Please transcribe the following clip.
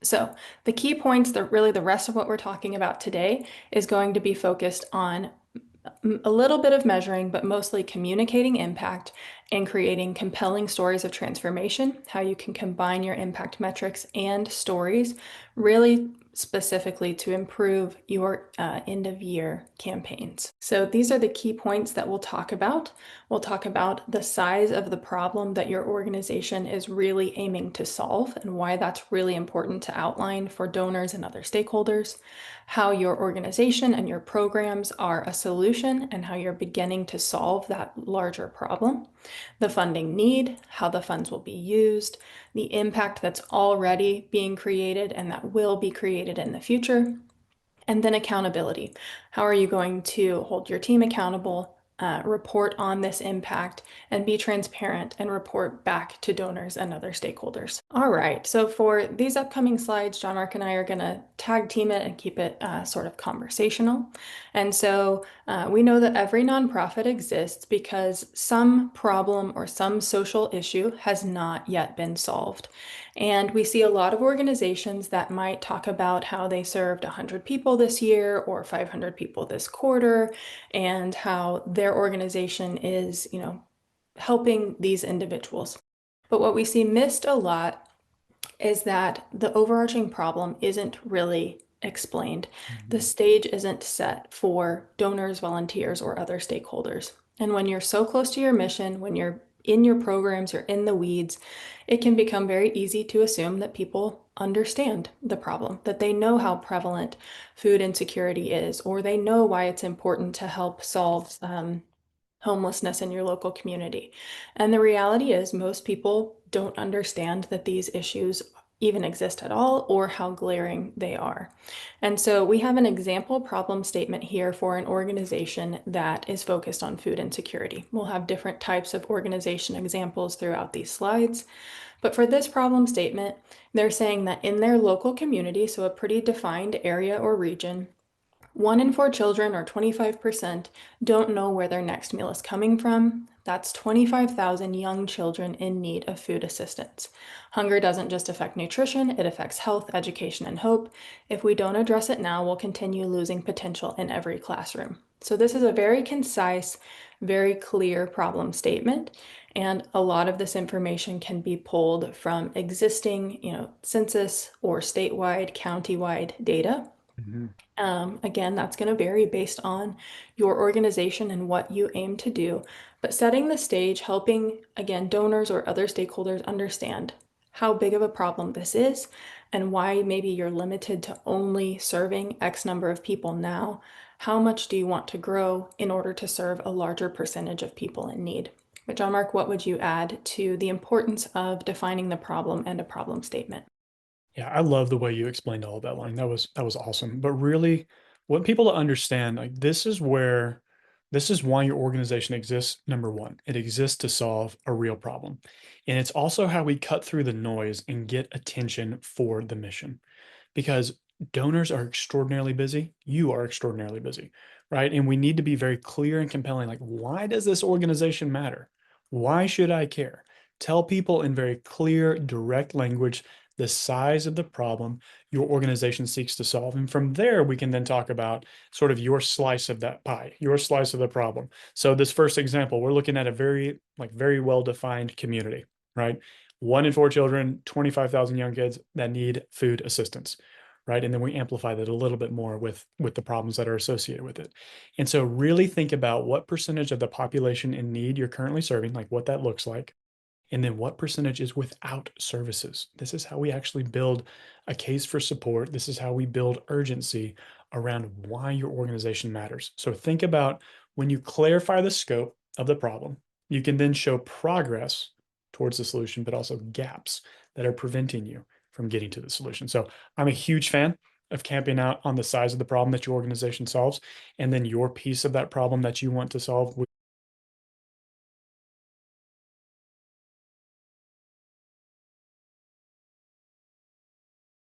So, the key points that really the rest of what we're talking about today is going to be focused on a little bit of measuring, but mostly communicating impact and creating compelling stories of transformation, how you can combine your impact metrics and stories really specifically to improve your end of year campaigns. So these are the key points that we'll talk about. We'll talk about the size of the problem that your organization is really aiming to solve and why that's really important to outline for donors and other stakeholders, how your organization and your programs are a solution and how you're beginning to solve that larger problem, the funding need, how the funds will be used, the impact that's already being created and that will be created in the future, and then accountability. How are you going to hold your team accountable, report on this impact, and be transparent and report back to donors and other stakeholders? All right, so for these upcoming slides, John Mark and I are going to tag team it and keep it sort of conversational. And so we know that every nonprofit exists because some problem or some social issue has not yet been solved. And we see a lot of organizations that might talk about how they served 100 people this year or 500 people this quarter, and how their organization is, helping these individuals. But what we see missed a lot is that the overarching problem isn't really explained. The Mhm. stage isn't set for donors, volunteers, or other stakeholders. And when you're so close to your mission, when you're in your programs, you're in the weeds, it can become very easy to assume that people understand the problem, that they know how prevalent food insecurity is, or they know why it's important to help solve homelessness in your local community. And the reality is, most people don't understand that these issues even exist at all or how glaring they are. And so we have an example problem statement here for an organization that is focused on food insecurity. We'll have different types of organization examples throughout these slides. But for this problem statement, they're saying that in their local community, so a pretty defined area or region, 1 in 4 children, or 25%, don't know where their next meal is coming from. That's 25,000 young children in need of food assistance. Hunger doesn't just affect nutrition, it affects health, education, and hope. If we don't address it now, we'll continue losing potential in every classroom. So, this is a very concise, very clear problem statement. And a lot of this information can be pulled from existing, census or statewide, countywide data. Mhm. Again, that's going to vary based on your organization and what you aim to do, but setting the stage, helping, again, donors or other stakeholders understand how big of a problem this is and why maybe you're limited to only serving X number of people now. How much do you want to grow in order to serve a larger percentage of people in need? But John Mark, what would you add to the importance of defining the problem and a problem statement? Yeah, I love the way you explained all of that line. That was awesome. But really, want people to understand like this is why your organization exists. Number one, it exists to solve a real problem. And it's also how we cut through the noise and get attention for the mission. Because donors are extraordinarily busy. You are extraordinarily busy, right? And we need to be very clear and compelling. Like, why does this organization matter? Why should I care? Tell people in very clear, direct language the size of the problem your organization seeks to solve. And from there, we can then talk about sort of your slice of that pie, your slice of the problem. So this first example, we're looking at a very well-defined community, right? 1 in 4 children, 25,000 young kids that need food assistance, right? And then we amplify that a little bit more with the problems that are associated with it. And so really think about what percentage of the population in need you're currently serving, like what that looks like, and then what percentage is without services. This is how we actually build a case for support. This is how we build urgency around why your organization matters. So think about when you clarify the scope of the problem, you can then show progress towards the solution, but also gaps that are preventing you from getting to the solution. So I'm a huge fan of camping out on the size of the problem that your organization solves, and then your piece of that problem that you want to solve